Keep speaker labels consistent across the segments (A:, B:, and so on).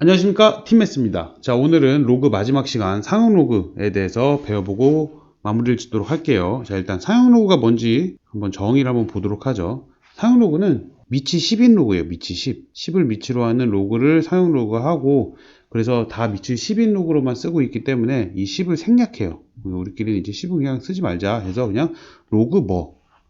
A: 안녕하십니까, 팀메스입니다. 자, 오늘은 로그 마지막 시간 사용 로그에 대해서 배워보고 마무리를 짓도록 할게요. 자, 일단 사용 로그가 뭔지 한번 정의를 한번 보도록 하죠. 사용 로그는 미치 10인 로그예요. 미치 10. 10을 미치로 하는 로그를 사용 로그가 하고, 그래서 다 미치 10인 로그로만 쓰고 있기 때문에 이 10을 생략해요. 우리끼리는 이제 10은 그냥 쓰지 말자 해서 그냥 로그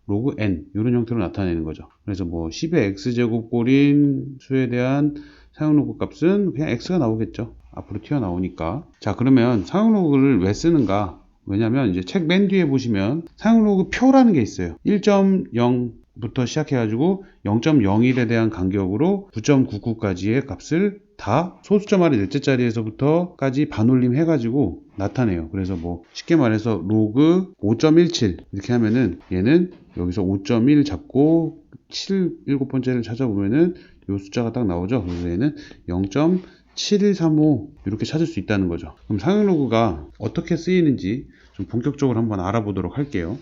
A: 로그 n 이런 형태로 나타내는 거죠. 그래서 뭐 10의 x제곱 꼴인 수에 대한 사용 로그 값은 그냥 x가 나오겠죠. 앞으로 튀어나오니까. 자, 그러면 사용 로그를 왜 쓰는가? 왜냐면 이제 책 맨 뒤에 보시면 사용 로그 표라는 게 있어요. 1.0부터 시작해가지고 0.01에 대한 간격으로 9.99까지의 값을 다 소수점 아래 넷째 자리에서부터까지 반올림 해가지고 나타내요. 그래서 뭐 쉽게 말해서 로그 5.17 이렇게 하면은 얘는 여기서 5.1 잡고 7, 7번째를 찾아보면은 이 숫자가 딱 나오죠. 그래서 얘는 0.7135 이렇게 찾을 수 있다는 거죠. 그럼 사용 로그가 어떻게 쓰이는지 좀 본격적으로 한번 알아보도록 할게요.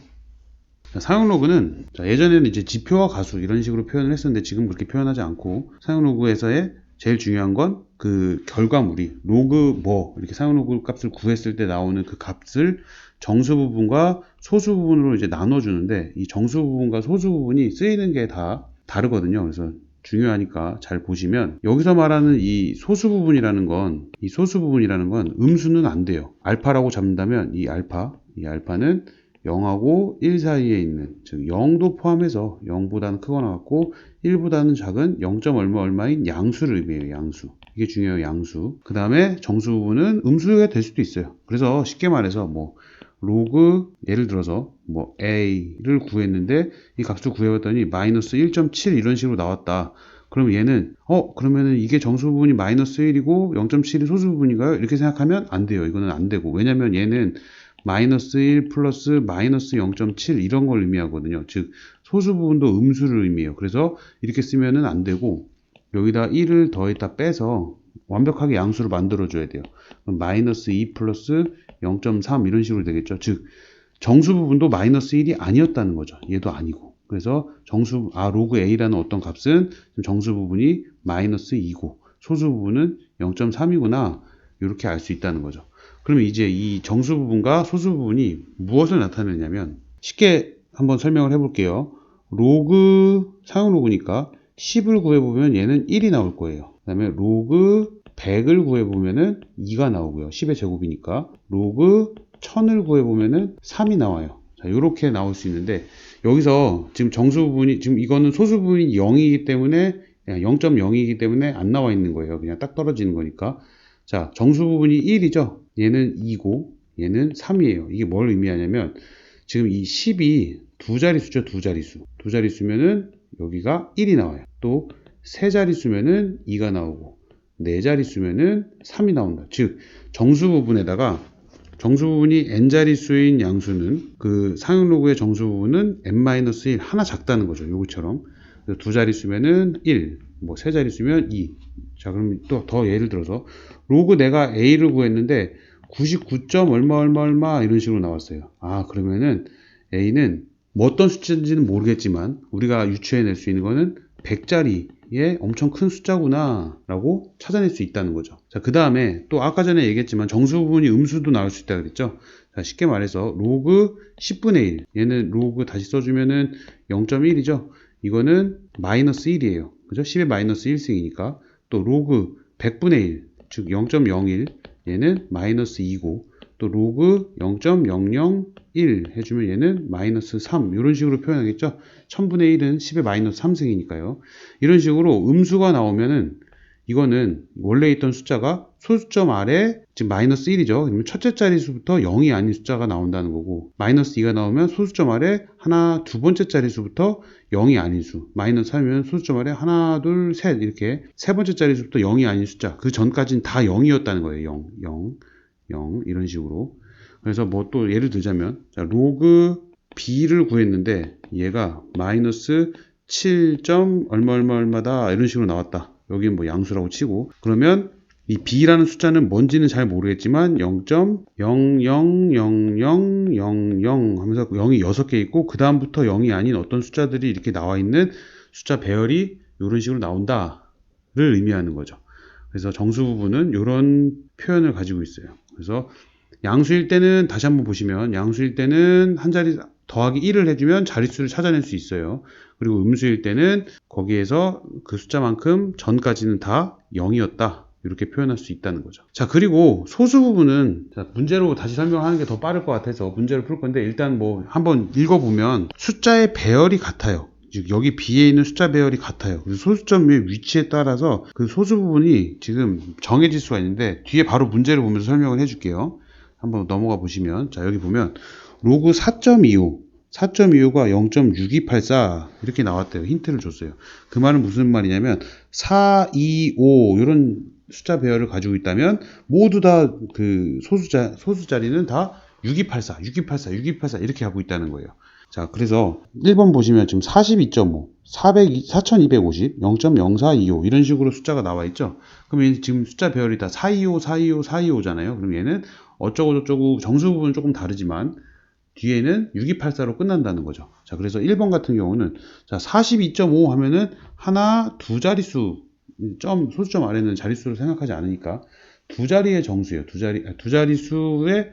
A: 사용 로그는 예전에는 이제 지표와 가수 이런 식으로 표현을 했었는데 지금 그렇게 표현하지 않고 사용 로그에서의 제일 중요한 건 그 결과물이 로그 이렇게 사용 로그 값을 구했을 때 나오는 그 값을 정수 부분과 소수 부분으로 이제 나눠주는데 이 정수 부분과 소수 부분이 쓰이는 게 다 다르거든요. 그래서 중요하니까 잘 보시면 여기서 말하는 이 소수 부분이라는 건 음수는 안 돼요. 알파라고 잡는다면 이 알파는 0하고 1 사이에 있는, 즉 0도 포함해서 0보다는 크거나 같고 1보다는 작은 0. 얼마인 양수를 의미해요. 양수. 이게 중요해요. 양수. 그 다음에 정수 부분은 음수가 될 수도 있어요. 그래서 쉽게 말해서 뭐 로그, 예를 들어서 뭐 a를 구했는데 이 값을 구해봤더니 마이너스 1.7 이런 식으로 나왔다. 그럼 얘는 그러면은 이게 정수 부분이 마이너스 1이고 0.7이 소수 부분인가요? 이렇게 생각하면 안 돼요. 이거는 안 되고. 왜냐면 얘는 마이너스 1 플러스 마이너스 0.7 이런 걸 의미하거든요. 즉 소수 부분도 음수를 의미해요. 그래서 이렇게 쓰면은 안 되고 여기다 1을 더했다 빼서 완벽하게 양수를 만들어 줘야 돼요. 그럼 마이너스 2 플러스 0.3 이런 식으로 되겠죠. 즉 정수 부분도 마이너스 1이 아니었다는 거죠. 얘도 아니고. 그래서 로그 a라는 어떤 값은 정수 부분이 마이너스 2고 소수 부분은 0.3이구나 이렇게 알 수 있다는 거죠. 그러면 이제 이 정수 부분과 소수 부분이 무엇을 나타내냐면 쉽게 한번 설명을 해볼게요. 사용 로그니까 10을 구해보면 얘는 1이 나올 거예요. 그 다음에 로그 100을 구해보면은 2가 나오고요. 10의 제곱이니까. 로그 1000을 구해보면은 3이 나와요. 자, 이렇게 나올 수 있는데 여기서 지금 정수 부분이, 지금 이거는 소수 부분이 0이기 때문에 0.0이기 때문에 안 나와 있는 거예요. 그냥 딱 떨어지는 거니까. 자, 정수 부분이 1이죠. 얘는 2고 얘는 3이에요. 이게 뭘 의미하냐면 지금 이 10이 두 자릿수죠. 두 자릿수면은 여기가 1이 나와요. 또 세 자릿수면은 2가 나오고 네 자릿수면은 3이 나온다. 즉 정수 부분이 n 자릿수인 양수는 그 사용 로그의 정수 부분은 n-1 하나 작다는 거죠. 요것처럼 두 자릿수면은 1, 뭐 세 자릿수면 2. 자, 그럼 또 더 예를 들어서 로그 내가 a를 구했는데 99. 얼마 이런 식으로 나왔어요. 그러면은 a는 뭐 어떤 숫자인지는 모르겠지만 우리가 유추해낼 수 있는 거는 100자리의 엄청 큰 숫자구나 라고 찾아낼 수 있다는 거죠. 자, 그 다음에 또 아까 전에 얘기했지만 정수 부분이 음수도 나올 수 있다 그랬죠. 자, 쉽게 말해서 로그 10분의 1 얘는 로그 다시 써주면은 0.1이죠. 이거는 마이너스 1이에요. 그죠? 10의 마이너스 1승이니까. 또 로그 100분의 1 즉 0.01 얘는 마이너스 2고 또 로그 0.001 해주면 얘는 마이너스 3 이런 식으로 표현하겠죠. 1000분의 1은 10의 마이너스 3승이니까요. 이런 식으로 음수가 나오면은 이거는 원래 있던 숫자가 소수점 아래 지금 마이너스 1이죠. 그러면 첫째 자릿수부터 0이 아닌 숫자가 나온다는 거고 마이너스 2가 나오면 소수점 아래 두 번째 자릿수부터 0이 아닌 수 마이너스 3이면 소수점 아래 하나, 둘, 셋 이렇게 세 번째 자릿수부터 0이 아닌 숫자 그 전까지는 다 0이었다는 거예요. 0 이런 식으로. 그래서 뭐 또 예를 들자면 자, 로그 b를 구했는데 얘가 마이너스 7. 얼마다 이런 식으로 나왔다. 여기는 뭐 양수라고 치고 그러면 이 b라는 숫자는 뭔지는 잘 모르겠지만 0.000000 하면서 0이 6개 있고 그 다음부터 0이 아닌 어떤 숫자들이 이렇게 나와 있는 숫자 배열이 이런 식으로 나온다를 의미하는 거죠. 그래서 정수 부분은 이런 표현을 가지고 있어요. 그래서 양수일 때는 다시 한번 보시면 양수일 때는 한 자리 더하기 1을 해주면 자릿수를 찾아낼 수 있어요. 그리고 음수일 때는 거기에서 그 숫자만큼 전까지는 다 0이었다. 이렇게 표현할 수 있다는 거죠. 자, 그리고 소수 부분은 문제로 다시 설명하는 게 더 빠를 것 같아서 문제를 풀 건데 일단 뭐 한번 읽어보면 숫자의 배열이 같아요. 즉 여기 B에 있는 숫자 배열이 같아요. 그래서 소수점의 위치에 따라서 그 소수 부분이 지금 정해질 수가 있는데 뒤에 바로 문제를 보면서 설명을 해줄게요. 한번 넘어가 보시면 자 여기 보면 로그 4.25 4.25가 0.6284 이렇게 나왔대요. 힌트를 줬어요. 그 말은 무슨 말이냐면 4, 2, 5 이런 숫자 배열을 가지고 있다면 모두 다 그 소수 자리는 다 6284, 6284, 6284 이렇게 하고 있다는 거예요. 자, 그래서 1번 보시면 지금 42.5, 4250, 0.0425 이런 식으로 숫자가 나와 있죠. 그럼 얘는 지금 숫자 배열이 다 425, 425, 425잖아요. 그럼 얘는 어쩌고 정수 부분은 조금 다르지만 뒤에는 6284로 끝난다는 거죠. 자, 그래서 1번 같은 경우는 자, 42.5 하면은 하나, 두 자릿수 소수점 아래는 자릿수를 생각하지 않으니까 두 자리의 정수예요. 두 자릿수의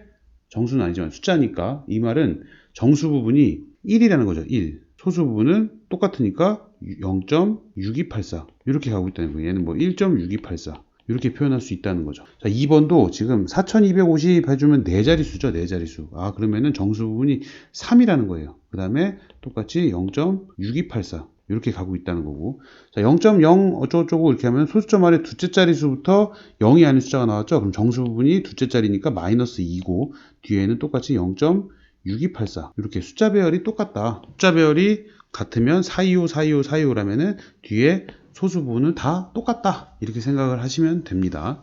A: 정수는 아니지만 숫자니까 이 말은 정수 부분이 1이라는 거죠. 1. 소수 부분은 똑같으니까 0.6284 이렇게 가고 있다는 거예요. 얘는 뭐 1.6284 이렇게 표현할 수 있다는 거죠. 자, 2번도 지금 4250 해주면 4자릿수죠. 4자릿수. 아, 그러면은 정수 부분이 3이라는 거예요. 그 다음에 똑같이 0.6284 이렇게 가고 있다는 거고. 자, 0.0 어쩌고저쩌고 이렇게 하면 소수점 아래 두째 자릿수부터 0이 아닌 숫자가 나왔죠. 그럼 정수 부분이 두째 자리니까 마이너스 2고 뒤에는 똑같이 0.6284 이렇게 숫자 배열이 똑같다. 숫자 배열이 같으면 425, 425, 425라면은 뒤에 소수 부분은 다 똑같다. 이렇게 생각을 하시면 됩니다.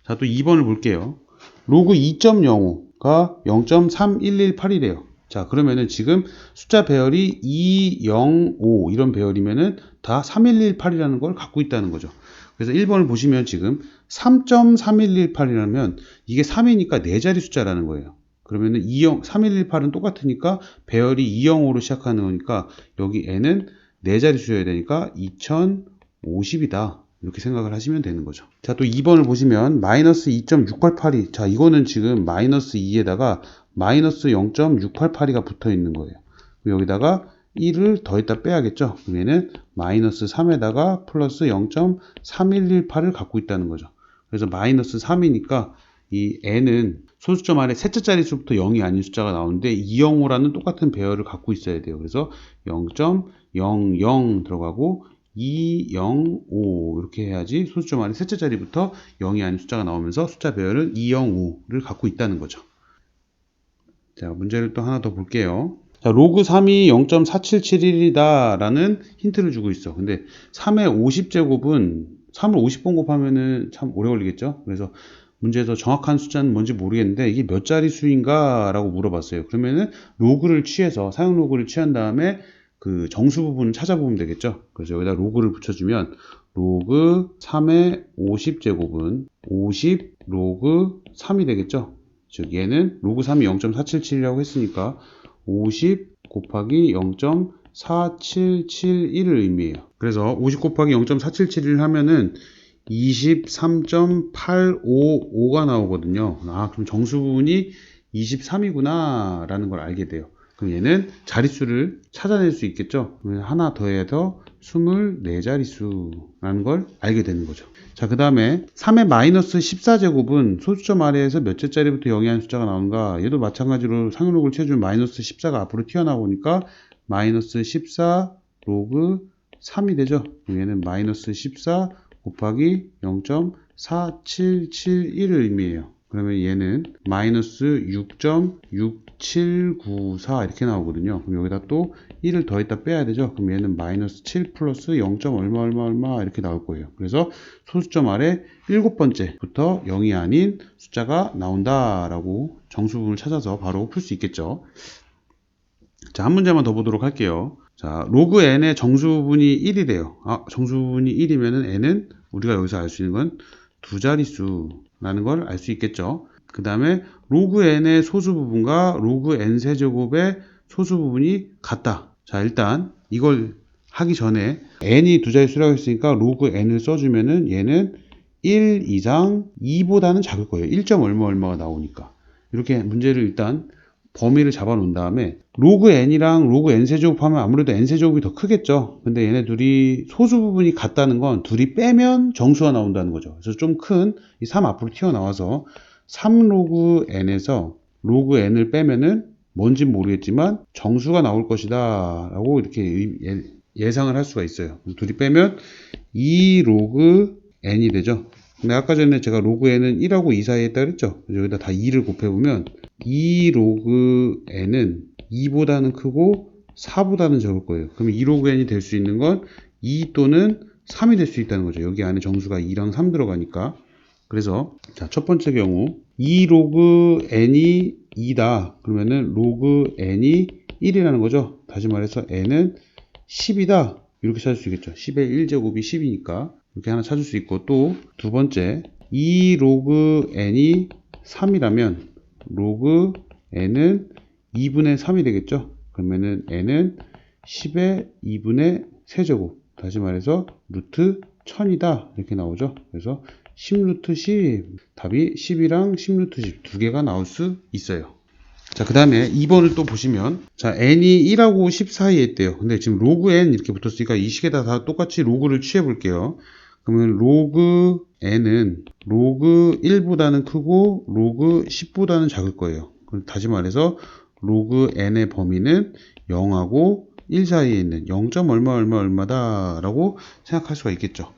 A: 자, 또 2번을 볼게요. 로그 2.05가 0.3118이래요. 자, 그러면은 지금 숫자 배열이 2, 0, 5 이런 배열이면은 다 3118이라는 걸 갖고 있다는 거죠. 그래서 1번을 보시면 지금 3.3118이라면 이게 3이니까 4자리 숫자라는 거예요. 그러면은 3118은 똑같으니까 배열이 205로 시작하는 거니까 여기 n은 4자리 수여야 되니까 2050이다. 이렇게 생각을 하시면 되는 거죠. 자, 또 2번을 보시면 마이너스 2.6882. 자, 이거는 지금 마이너스 2에다가 마이너스 0.688이가 붙어 있는 거예요. 여기다가 1을 더했다 빼야겠죠. 그러면은 마이너스 3에다가 플러스 0.3118을 갖고 있다는 거죠. 그래서 마이너스 3이니까 이 n은 소수점 안에 셋째 자릿수부터 0이 아닌 숫자가 나오는데 205라는 똑같은 배열을 갖고 있어야 돼요. 그래서 0.00 들어가고 205 이렇게 해야지 소수점 안에 셋째 자리부터 0이 아닌 숫자가 나오면서 숫자 배열은 205를 갖고 있다는 거죠. 자, 문제를 또 하나 더 볼게요. 자, 로그 3이 0.4771이다 라는 힌트를 주고 있어. 근데 3의 50제곱은 3을 50번 곱하면은 참 오래 걸리겠죠. 그래서 문제에서 정확한 숫자는 뭔지 모르겠는데 이게 몇 자리 수인가 라고 물어봤어요. 그러면은 로그를 취해서 사용 로그를 취한 다음에 그 정수 부분을 찾아보면 되겠죠. 그래서 여기다 로그를 붙여주면 로그 3의 50제곱은 50 로그 3이 되겠죠. 즉 얘는 로그 3이 0.477이라고 했으니까 50 곱하기 0.4771을 의미해요. 그래서 50 곱하기 0.477을 하면은 23.855가 나오거든요. 아, 그럼 정수 부분이 23이구나 라는 걸 알게 돼요. 그럼 얘는 자릿수를 찾아낼 수 있겠죠. 하나 더해서 24자릿수라는 걸 알게 되는 거죠. 자, 그 다음에 3의 마이너스 14제곱은 소수점 아래에서 몇째 자리부터 0이 아닌 숫자가 나오는가. 얘도 마찬가지로 상용로그를 채워주면 마이너스 14가 앞으로 튀어나오니까 마이너스 14 로그 3이 되죠. 얘는 마이너스 14 곱하기 0.4771을 의미해요. 그러면 얘는 마이너스 6.6794 이렇게 나오거든요. 그럼 여기다 또 1을 더했다 빼야 되죠. 그럼 얘는 마이너스 7 플러스 0. 얼마 이렇게 나올 거예요. 그래서 소수점 아래 7번째부터 0이 아닌 숫자가 나온다라고 정수분을 찾아서 바로 풀 수 있겠죠. 자, 한 문제만 더 보도록 할게요. 자, 로그 n의 정수분이 1이래요. 아, 정수분이 1이면은 n은 우리가 여기서 알 수 있는 건 두 자릿수라는 걸 알 수 있겠죠. 그 다음에 로그 n의 소수 부분과 로그 n 세제곱의 소수 부분이 같다. 자, 일단 이걸 하기 전에 n이 두 자릿수라고 했으니까 로그 n을 써주면은 얘는 1 이상 2보다는 작을 거예요. 1. 얼마가 나오니까. 이렇게 문제를 일단 범위를 잡아 놓은 다음에 로그 n이랑 로그 n 세제곱 하면 아무래도 n 세제곱이 더 크겠죠. 근데 얘네 둘이 소수 부분이 같다는 건 둘이 빼면 정수가 나온다는 거죠. 그래서 좀 큰 이 3 앞으로 튀어나와서 3 로그 n에서 로그 n을 빼면은 뭔진 모르겠지만 정수가 나올 것이다 라고 이렇게 예상을 할 수가 있어요. 둘이 빼면 2 로그 n이 되죠. 근데 아까 전에 제가 로그 n은 1하고 2 사이에 있다 그랬죠. 여기다 다 2를 곱해보면 2 로그 n은 2보다는 크고 4보다는 적을 거예요. 그럼 2 로그 n이 될 수 있는 건 2 또는 3이 될 수 있다는 거죠. 여기 안에 정수가 2랑 3 들어가니까. 그래서 자, 첫 번째 경우 2 로그 n이 2다. 그러면은 로그 n이 1이라는 거죠. 다시 말해서 n은 10이다. 이렇게 찾을 수 있겠죠. 10의 1제곱이 10이니까 이렇게 하나 찾을 수 있고, 또 두 번째 2 로그 n이 3이라면 로그 n은 2분의 3이 되겠죠. 그러면은 n은 10의 2분의 세제곱, 다시 말해서 루트 1000이다 이렇게 나오죠. 그래서 10 루트 10, 답이 10이랑 10 루트 10 두 개가 나올 수 있어요. 자, 그 다음에 2번을 또 보시면, 자, n이 1하고 10 사이에 있대요. 근데 지금 로그 n 이렇게 붙었으니까 이 식에다 다 똑같이 로그를 취해 볼게요. 그러면 로그 n은 로그 1보다는 크고 로그 10보다는 작을 거예요. 다시 말해서 로그 n의 범위는 0하고 1 사이에 있는 0. 얼마다 라고 생각할 수가 있겠죠.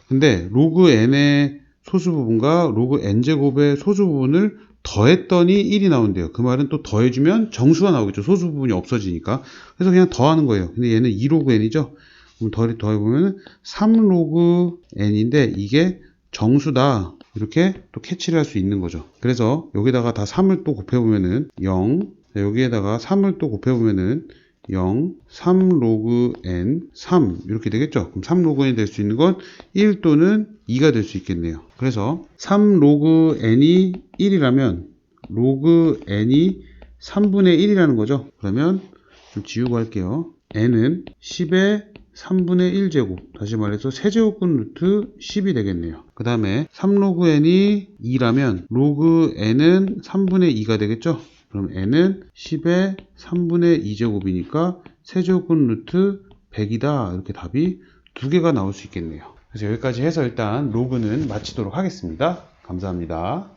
A: 근데 로그 n의 소수 부분과 로그 n제곱의 소수 부분을 더했더니 1이 나온대요. 그 말은 또 더해주면 정수가 나오겠죠. 소수 부분이 없어지니까. 그래서 그냥 더하는 거예요. 근데 얘는 2 로그 n이죠. 그럼 더해보면 3 로그 n인데 이게 정수다. 이렇게 또 캐치를 할 수 있는 거죠. 그래서 여기다가 다 3을 또 곱해보면은 0. 여기에다가 3을 또 곱해보면은 0, 3 로그 n, 3 이렇게 되겠죠. 그럼 3 로그 n이 될 수 있는 건 1 또는 2가 될 수 있겠네요. 그래서 3 로그 n이 1이라면 로그 n이 3분의 1이라는 거죠. 그러면 좀 지우고 할게요. n은 10의 3분의 1제곱, 다시 말해서 세제곱근 루트 10이 되겠네요. 그 다음에 3 로그 n이 2라면 로그 n은 3분의 2가 되겠죠. 그럼 n은 10의 3분의 2제곱이니까 세제곱근 루트 100이다. 이렇게 답이 두 개가 나올 수 있겠네요. 그래서 여기까지 해서 일단 로그는 마치도록 하겠습니다. 감사합니다.